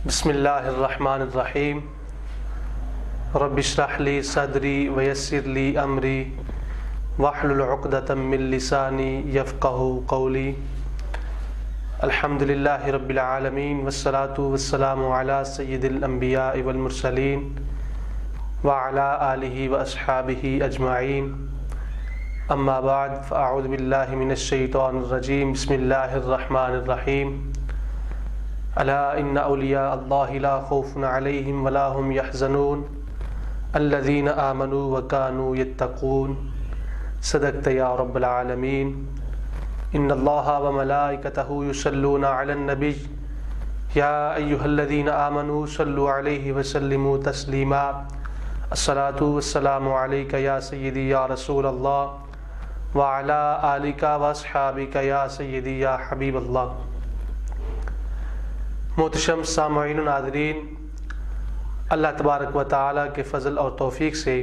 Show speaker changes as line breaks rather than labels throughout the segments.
بسم اللہ الرحمن الرحیم رب اشرح لی صدری ویسر لی امری واحلل عقدۃ من لسانی یفقہوا قولی۔ الحمد للہ رب العالمین والصلاة والسلام علی سید الانبیاء والمرسلین وعلی آلہ واصحابہ اجمعین، اما بعد فاعوذ باللہ من الشیطان الرجیم۔ بسم اللہ الرحمن الرحیم۔ الا ان اولیاء اللہ لا خوف علیہم ولا هم يحزنون الذین آمنوا وکانوا یتقون۔ صدقت یا رب العالمین۔ ان اللہ وملائکتہ یصلون علی النبی یا ایہا الذین آمنوا صلوا علیہ وسلموا تسلیما۔ الصلاۃ والسلام علیک یا سیدی یا رسول اللہ وعلی آلک واصحابک یا سیدی یا حبیب اللہ۔ محتشم سامعین و ناظرین، اللہ تبارک و تعالیٰ کے فضل اور توفیق سے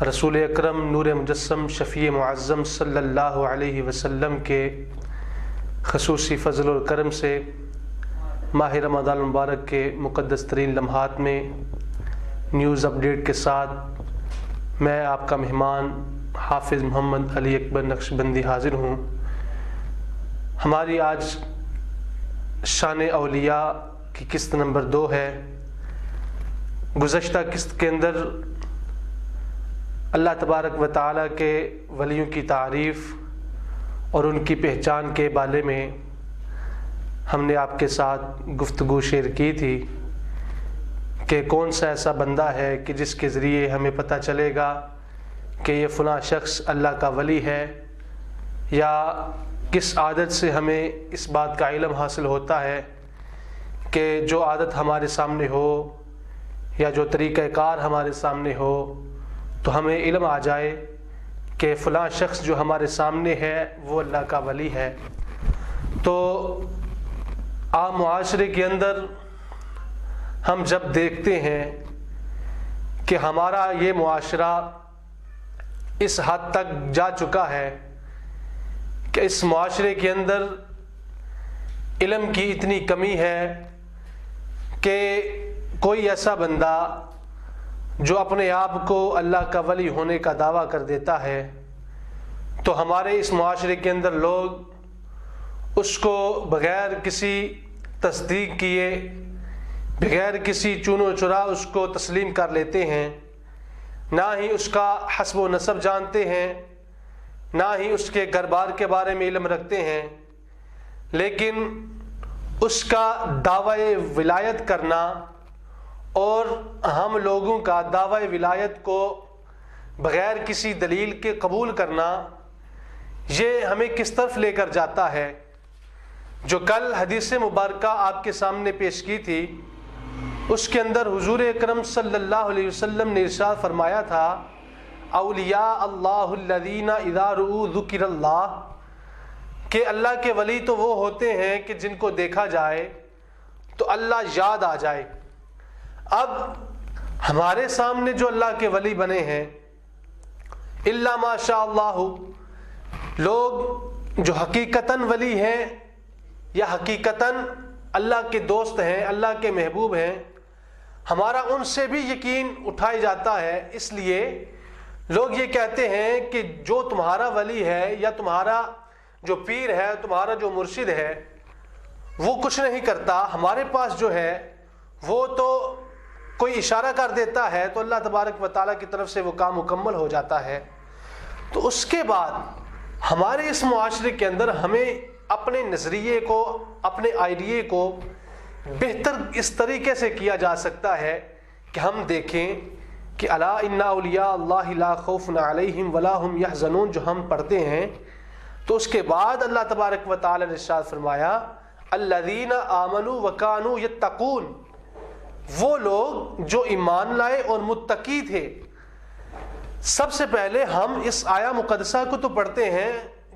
رسول اکرم نور مجسم شفیع معظم صلی اللہ علیہ وسلم کے خصوصی فضل اور کرم سے ماہ رمضان المبارک کے مقدس ترین لمحات میں نیوز اپڈیٹ کے ساتھ میں آپ کا مہمان حافظ محمد علی اکبر نقشبندی حاضر ہوں۔ ہماری آج شان اولیاء کی قسط نمبر 2 ہے۔ گزشتہ قسط کے اندر اللہ تبارک و تعالیٰ کے ولیوں کی تعریف اور ان کی پہچان کے بارے میں ہم نے آپ کے ساتھ گفتگو شیئر کی تھی کہ کون سا ایسا بندہ ہے کہ جس کے ذریعے ہمیں پتہ چلے گا کہ یہ فلاں شخص اللہ کا ولی ہے، یا کس عادت سے ہمیں اس بات کا علم حاصل ہوتا ہے کہ جو عادت ہمارے سامنے ہو یا جو طریقہ کار ہمارے سامنے ہو تو ہمیں علم آ جائے کہ فلاں شخص جو ہمارے سامنے ہے وہ اللہ کا ولی ہے۔ تو عام معاشرے کے اندر ہم جب دیکھتے ہیں کہ ہمارا یہ معاشرہ اس حد تک جا چکا ہے کہ اس معاشرے کے اندر علم کی اتنی کمی ہے کہ کوئی ایسا بندہ جو اپنے آپ کو اللہ کا ولی ہونے کا دعویٰ کر دیتا ہے تو ہمارے اس معاشرے کے اندر لوگ اس کو بغیر کسی تصدیق کیے، بغیر کسی چون و چرا اس کو تسلیم کر لیتے ہیں، نہ ہی اس کا حسب و نسب جانتے ہیں، نہ ہی اس کے گھر بار کے بارے میں علم رکھتے ہیں، لیکن اس کا دعوی ولایت کرنا اور ہم لوگوں کا دعوی ولایت کو بغیر کسی دلیل کے قبول کرنا، یہ ہمیں کس طرف لے کر جاتا ہے؟ جو کل حدیث مبارکہ آپ کے سامنے پیش کی تھی اس کے اندر حضور اکرم صلی اللہ علیہ وسلم نے ارشاد فرمایا تھا، اولیاء اللہ الذین اذا رؤوا ذکر اللہ، کہ اللہ کے ولی تو وہ ہوتے ہیں کہ جن کو دیکھا جائے تو اللہ یاد آ جائے۔ اب ہمارے سامنے جو اللہ کے ولی بنے ہیں الا ماشاء اللہ، لوگ جو حقیقتاً ولی ہیں یا حقیقتاً اللہ کے دوست ہیں، اللہ کے محبوب ہیں، ہمارا ان سے بھی یقین اٹھایا جاتا ہے۔ اس لیے لوگ یہ کہتے ہیں کہ جو تمہارا ولی ہے یا تمہارا جو پیر ہے، تمہارا جو مرشد ہے، وہ کچھ نہیں کرتا، ہمارے پاس جو ہے وہ تو کوئی اشارہ کر دیتا ہے تو اللہ تبارک و تعالیٰ کی طرف سے وہ کام مکمل ہو جاتا ہے۔ تو اس کے بعد ہمارے اس معاشرے کے اندر ہمیں اپنے نظریے کو، اپنے آئیڈیے کو بہتر اس طریقے سے کیا جا سکتا ہے کہ ہم دیکھیں کہ الا ان اولیاء اللہ لا خوف علیہم ولا هم يحزنون جو ہم پڑھتے ہیں، تو اس کے بعد اللہ تبارک و تعالی نے ارشاد فرمایا الذین آمنوا وکانوا یتقون، وہ لوگ جو ایمان لائے اور متقی تھے۔ سب سے پہلے ہم اس آیا مقدسہ کو تو پڑھتے ہیں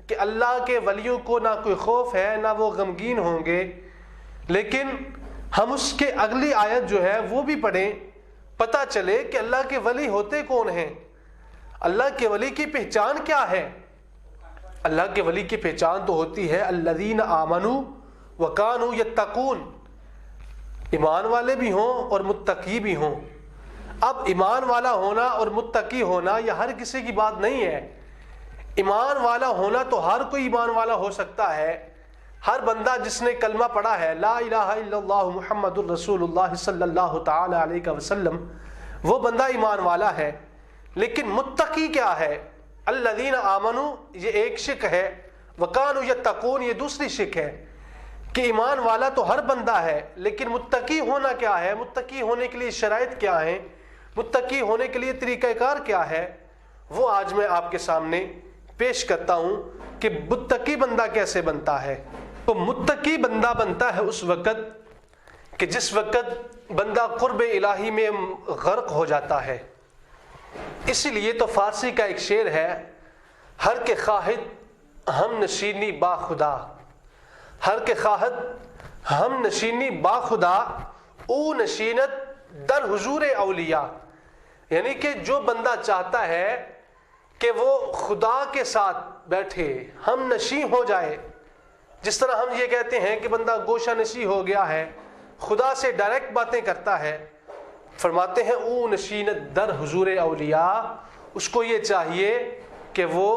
کہ اللہ کے ولیوں کو نہ کوئی خوف ہے نہ وہ غمگین ہوں گے، لیکن ہم اس کے اگلی آیت جو ہے وہ بھی پڑھیں، پتہ چلے کہ اللہ کے ولی ہوتے کون ہیں، اللہ کے ولی کی پہچان کیا ہے۔ اللہ کے ولی کی پہچان تو ہوتی ہے الذین آمنوا وکانوا یتقون، ایمان والے بھی ہوں اور متقی بھی ہوں۔ اب ایمان والا ہونا اور متقی ہونا یہ ہر کسی کی بات نہیں ہے۔ ایمان والا ہونا تو ہر کوئی ایمان والا ہو سکتا ہے۔ ہر بندہ جس نے کلمہ پڑھا ہے لا الہ الا اللہ محمد الرسول اللہ صلی اللہ تعالی علیہ وسلم، وہ بندہ ایمان والا ہے۔ لیکن متقی کیا ہے؟ الذین آمنوا یہ ایک شق ہے، وکانوا یتقون یہ دوسری شق ہے، کہ ایمان والا تو ہر بندہ ہے، لیکن متقی ہونا کیا ہے؟ متقی ہونے کے لیے شرائط کیا ہیں؟ متقی ہونے کے لیے طریقہ کار کیا ہے؟ وہ آج میں آپ کے سامنے پیش کرتا ہوں کہ متقی بندہ کیسے بنتا ہے۔ تو متقی بندہ بنتا ہے اس وقت کہ جس وقت بندہ قرب الہی میں غرق ہو جاتا ہے۔ اسی لیے تو فارسی کا ایک شعر ہے، ہر کے خواہد ہم نشینی با خدا، ہر کے خواہد ہم نشینی با خدا، او نشینت در حضور اولیاء، یعنی کہ جو بندہ چاہتا ہے کہ وہ خدا کے ساتھ بیٹھے، ہم نشیں ہو جائے، جس طرح ہم یہ کہتے ہیں کہ بندہ گوشہ نشیں ہو گیا ہے، خدا سے ڈائریکٹ باتیں کرتا ہے، فرماتے ہیں او نشینت در حضور اولیاء، اس کو یہ چاہیے کہ وہ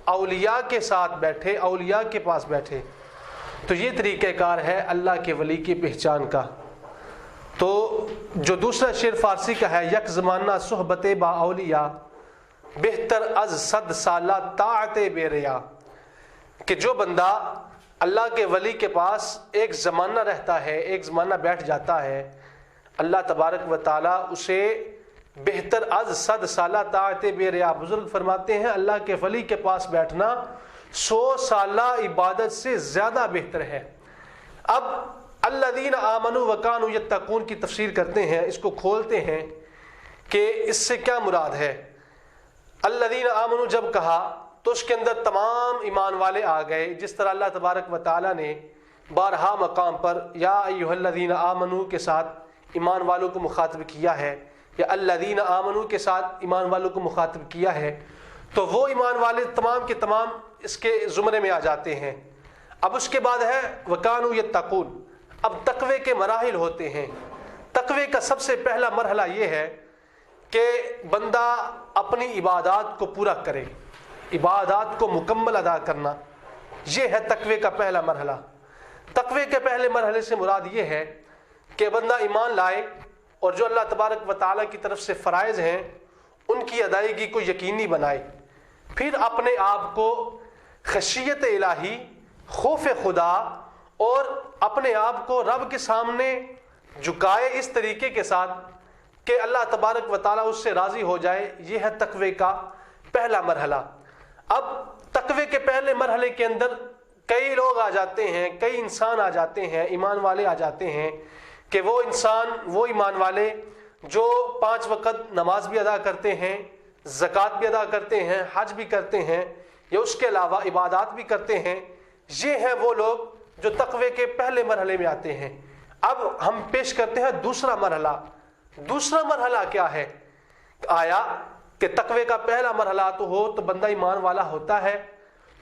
اولیاء کے ساتھ بیٹھے، اولیاء کے پاس بیٹھے۔ تو یہ طریقہ کار ہے اللہ کے ولی کی پہچان کا۔ تو جو دوسرا شعر فارسی کا ہے، یک زمانہ صحبت با اولیاء بہتر از 100 سالہ طاعت بے ریا، کہ جو بندہ اللہ کے ولی کے پاس ایک زمانہ رہتا ہے، ایک زمانہ بیٹھ جاتا ہے، اللہ تبارک و تعالیٰ اسے بہتر از 100 سالہ طاعت بے ریا، بزرگ فرماتے ہیں اللہ کے ولی کے پاس بیٹھنا 100 سالہ عبادت سے زیادہ بہتر ہے۔ اب الذین آمنوا وکانوا یتقون کی تفسیر کرتے ہیں، اس کو کھولتے ہیں کہ اس سے کیا مراد ہے۔ الذین آمنوا جب کہا تو اس کے اندر تمام ایمان والے آ گئے، جس طرح اللہ تبارک و تعالیٰ نے بارہا مقام پر یا ایھا الذین آمنوا کے ساتھ ایمان والوں کو مخاطب کیا ہے، یا الذین آمنوا کے ساتھ ایمان والوں کو مخاطب کیا ہے، تو وہ ایمان والے تمام کے تمام اس کے زمرے میں آ جاتے ہیں۔ اب اس کے بعد ہے وکانوا یتقون۔ اب تقوی کے مراحل ہوتے ہیں۔ تقوی کا سب سے پہلا مرحلہ یہ ہے کہ بندہ اپنی عبادات کو پورا کرے، عبادات کو مکمل ادا کرنا، یہ ہے تقوی کا پہلا مرحلہ۔ تقوی کے پہلے مرحلے سے مراد یہ ہے کہ بندہ ایمان لائے اور جو اللہ تبارک و تعالیٰ کی طرف سے فرائض ہیں ان کی ادائیگی کو یقینی بنائے، پھر اپنے آپ کو خشیت الہی، خوف خدا اور اپنے آپ کو رب کے سامنے جھکائے اس طریقے کے ساتھ کہ اللہ تبارک و تعالیٰ اس سے راضی ہو جائے۔ یہ ہے تقوی کا پہلا مرحلہ۔ اب تقوی کے پہلے مرحلے کے اندر کئی لوگ آ جاتے ہیں، کئی انسان آ جاتے ہیں، ایمان والے آ جاتے ہیں کہ وہ انسان، وہ ایمان والے جو 5 وقت نماز بھی ادا کرتے ہیں، زکوٰۃ بھی ادا کرتے ہیں، حج بھی کرتے ہیں، یا اس کے علاوہ عبادات بھی کرتے ہیں، یہ ہیں وہ لوگ جو تقوی کے پہلے مرحلے میں آتے ہیں۔ اب ہم پیش کرتے ہیں دوسرا مرحلہ۔ دوسرا مرحلہ کیا ہے؟ آیا کہ تقوی کا پہلا مرحلہ تو ہو تو بندہ ایمان والا ہوتا ہے،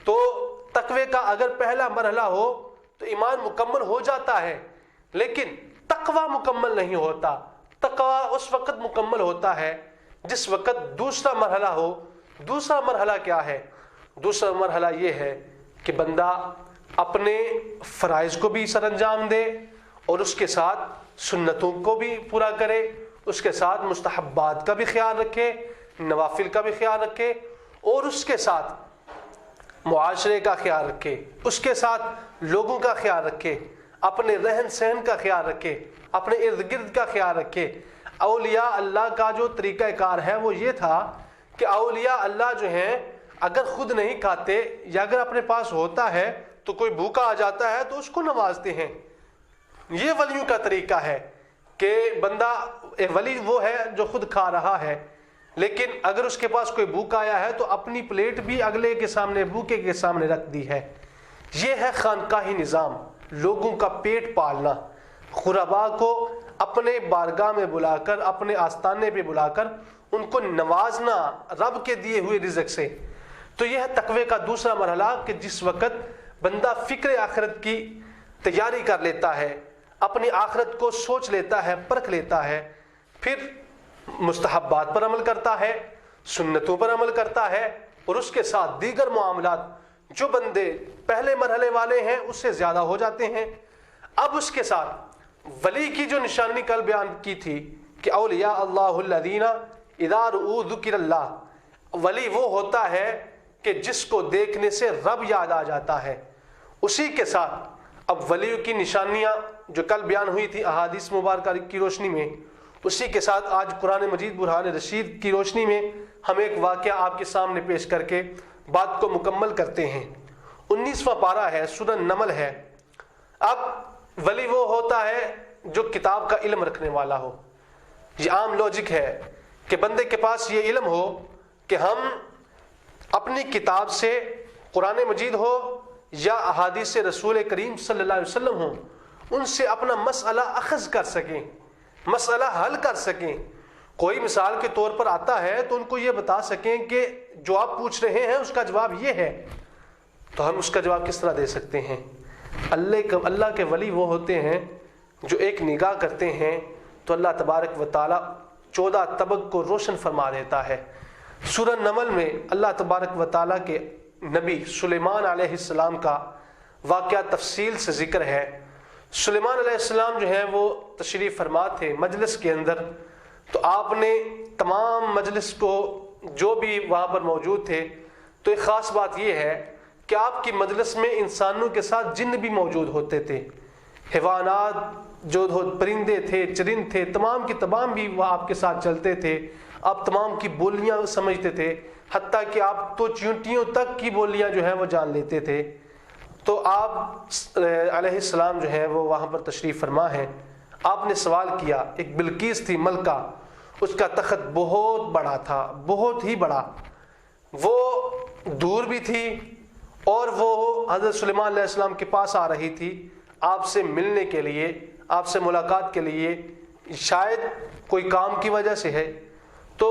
تو تقوی کا اگر پہلا مرحلہ ہو تو ایمان مکمل ہو جاتا ہے، لیکن تقوی مکمل نہیں ہوتا۔ تقوی اس وقت مکمل ہوتا ہے جس وقت دوسرا مرحلہ ہو۔ دوسرا مرحلہ کیا ہے؟ دوسرا مرحلہ یہ ہے کہ بندہ اپنے فرائض کو بھی سر انجام دے اور اس کے ساتھ سنتوں کو بھی پورا کرے، اس کے ساتھ مستحبات کا بھی خیال رکھے، نوافل کا بھی خیال رکھے، اور اس کے ساتھ معاشرے کا خیال رکھے، اس کے ساتھ لوگوں کا خیال رکھے، اپنے رہن سہن کا خیال رکھے، اپنے ارد گرد کا خیال رکھے۔ اولیاء اللہ کا جو طریقہ کار ہے وہ یہ تھا کہ اولیاء اللہ جو ہیں اگر خود نہیں کھاتے یا اگر اپنے پاس ہوتا ہے تو کوئی بھوکا آ جاتا ہے تو اس کو نوازتے ہیں۔ یہ ولیوں کا طریقہ ہے کہ بندہ ولی وہ ہے جو خود کھا رہا ہے، لیکن اگر اس کے پاس کوئی بھوکا آیا ہے تو اپنی پلیٹ بھی اگلے کے سامنے، بھوکے کے سامنے رکھ دی ہے۔ یہ ہے خانقاہی نظام، لوگوں کا پیٹ پالنا، غرباء کو اپنے بارگاہ میں بلا کر، اپنے آستانے پہ بلا کر ان کو نوازنا رب کے دیے ہوئے رزق سے۔ تو یہ ہے تقوی کا دوسرا مرحلہ کہ جس وقت بندہ فکر آخرت کی تیاری کر لیتا ہے، اپنی آخرت کو سوچ لیتا ہے، پرکھ لیتا ہے، پھر مستحبات پر عمل کرتا ہے، سنتوں پر عمل کرتا ہے، اور اس کے ساتھ دیگر معاملات جو بندے پہلے مرحلے والے ہیں اس سے زیادہ ہو جاتے ہیں۔ اب اس کے ساتھ ولی کی جو نشانی کل بیان کی تھی کہ اولیاء اللہ الذین اذا رؤوا ذکر اللہ، ولی وہ ہوتا ہے کہ جس کو دیکھنے سے رب یاد آ جاتا ہے۔ اسی کے ساتھ اب ولی کی نشانیاں جو کل بیان ہوئی تھی احادیث مبارکہ کی روشنی میں، اسی کے ساتھ آج قرآن مجید برہان رشید کی روشنی میں ہم ایک واقعہ آپ کے سامنے پیش کر کے بات کو مکمل کرتے ہیں۔ 19واں پارہ ہے، سورہ نمل ہے۔ اب ولی وہ ہوتا ہے جو کتاب کا علم رکھنے والا ہو۔ یہ عام لوجک ہے کہ بندے کے پاس یہ علم ہو کہ ہم اپنی کتاب سے، قرآن مجید ہو یا احادیث رسول کریم صلی اللہ علیہ وسلم ہو، ان سے اپنا مسئلہ اخذ کر سکیں، مسئلہ حل کر سکیں۔ کوئی مثال کے طور پر آتا ہے تو ان کو یہ بتا سکیں کہ جو آپ پوچھ رہے ہیں اس کا جواب یہ ہے، تو ہم اس کا جواب کس طرح دے سکتے ہیں؟ اللہ کے ولی وہ ہوتے ہیں جو ایک نگاہ کرتے ہیں تو اللہ تبارک و تعالی 14 طبق کو روشن فرما دیتا ہے۔ سورہ نمل میں اللہ تبارک و تعالی کے نبی سلیمان علیہ السلام کا واقعہ تفصیل سے ذکر ہے۔ سلیمان علیہ السلام جو ہیں وہ تشریف فرما تھے مجلس کے اندر، تو آپ نے تمام مجلس کو جو بھی وہاں پر موجود تھے، تو ایک خاص بات یہ ہے کہ آپ کی مجلس میں انسانوں کے ساتھ جن بھی موجود ہوتے تھے، حیوانات جو پرندے تھے، چرند تھے، تمام کی تمام بھی وہ آپ کے ساتھ چلتے تھے۔ آپ تمام کی بولیاں سمجھتے تھے، حتیٰ کہ آپ تو چیونٹیوں تک کی بولیاں جو ہیں وہ جان لیتے تھے۔ تو آپ علیہ السلام جو ہے وہ وہاں پر تشریف فرما ہے۔ آپ نے سوال کیا، ایک بلقیس تھی ملکہ، اس کا تخت بہت بڑا تھا، بہت ہی بڑا، وہ دور بھی تھی اور وہ حضرت سلیمان علیہ السلام کے پاس آ رہی تھی آپ سے ملنے کے لیے، آپ سے ملاقات کے لیے، شاید کوئی کام کی وجہ سے ہے۔ تو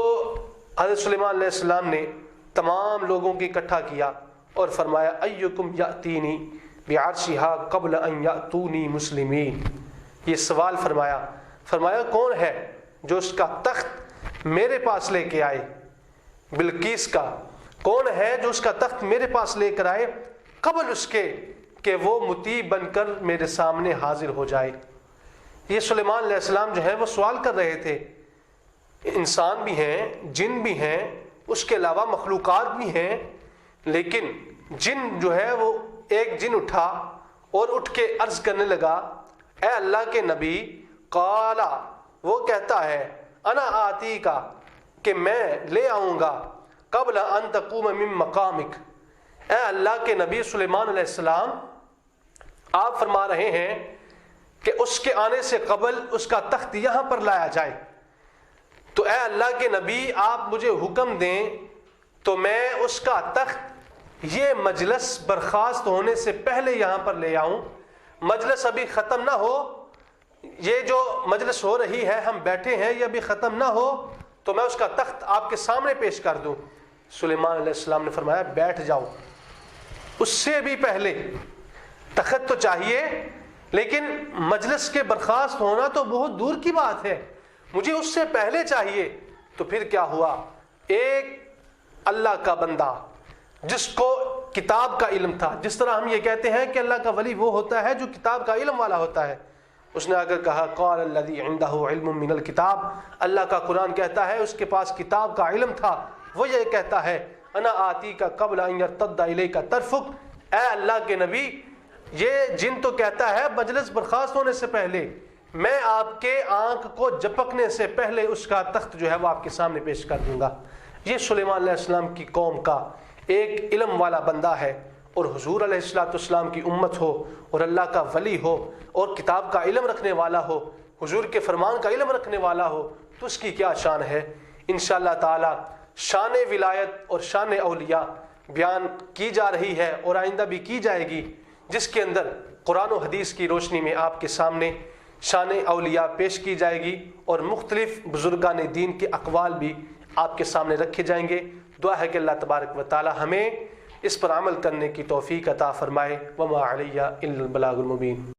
حضرت سلیمان علیہ السلام نے تمام لوگوں کو اکٹھا کیا اور فرمایا ایکم یاتینی بعرشھا قبل ان یاتونی مسلمین۔ یہ سوال فرمایا کون ہے جو اس کا تخت میرے پاس لے کے آئے؟ بلقیس کا کون ہے جو اس کا تخت میرے پاس لے کر آئے قبل اس کے کہ وہ مطیع بن کر میرے سامنے حاضر ہو جائے؟ یہ سلیمان علیہ السلام جو ہے وہ سوال کر رہے تھے۔ انسان بھی ہیں، جن بھی ہیں، اس کے علاوہ مخلوقات بھی ہیں، لیکن جن جو ہے وہ ایک جن اٹھا اور اٹھ کے عرض کرنے لگا، اے اللہ کے نبی، قالا، وہ کہتا ہے، انا آتی کا، کہ میں لے آؤں گا، قبل ان تقوم من مقامک۔ اے اللہ کے نبی سلیمان علیہ السلام، آپ فرما رہے ہیں کہ اس کے آنے سے قبل اس کا تخت یہاں پر لایا جائے، تو اے اللہ کے نبی آپ مجھے حکم دیں تو میں اس کا تخت یہ مجلس برخاست ہونے سے پہلے یہاں پر لے آؤں، مجلس ابھی ختم نہ ہو، یہ جو مجلس ہو رہی ہے ہم بیٹھے ہیں یہ ابھی ختم نہ ہو تو میں اس کا تخت آپ کے سامنے پیش کر دوں۔ سلیمان علیہ السلام نے فرمایا بیٹھ جاؤ۔ اس سے بھی پہلے تخت تو چاہیے، لیکن مجلس کے برخاست ہونا تو بہت دور کی بات ہے، مجھے اس سے پہلے چاہیے۔ تو پھر کیا ہوا؟ ایک اللہ کا بندہ جس کو کتاب کا علم تھا، جس طرح ہم یہ کہتے ہیں کہ اللہ کا ولی وہ ہوتا ہے جو کتاب کا علم والا ہوتا ہے، اس نے اگر کہا قال الذی عندہ علم من الکتاب، اللہ کا قرآن کہتا ہے اس کے پاس کتاب کا علم تھا، وہ یہ کہتا ہے انا آتی کا قبل ان یرتد الیک طرفک، اے اللہ کے نبی، یہ جن تو کہتا ہے مجلس برخاست ہونے سے پہلے میں آپ کے آنکھ کو جھپکنے سے پہلے اس کا تخت جو ہے وہ آپ کے سامنے پیش کر دوں گا۔ یہ سلیمان علیہ السلام کی قوم کا ایک علم والا بندہ ہے، اور حضور علیہ السلام کی امت ہو اور اللہ کا ولی ہو اور کتاب کا علم رکھنے والا ہو، حضور کے فرمان کا علم رکھنے والا ہو، تو اس کی کیا شان ہے۔ انشاءاللہ تعالی شان ولایت اور شان اولیاء بیان کی جا رہی ہے اور آئندہ بھی کی جائے گی، جس کے اندر قرآن و حدیث کی روشنی میں آپ کے سامنے شان اولیاء پیش کی جائے گی اور مختلف بزرگان دین کے اقوال بھی آپ کے سامنے رکھے جائیں گے۔ دعا ہے کہ اللہ تبارک و تعالی ہمیں اس پر عمل کرنے کی توفیق عطا فرمائے۔ وما علیہ الا البلاغ المبین۔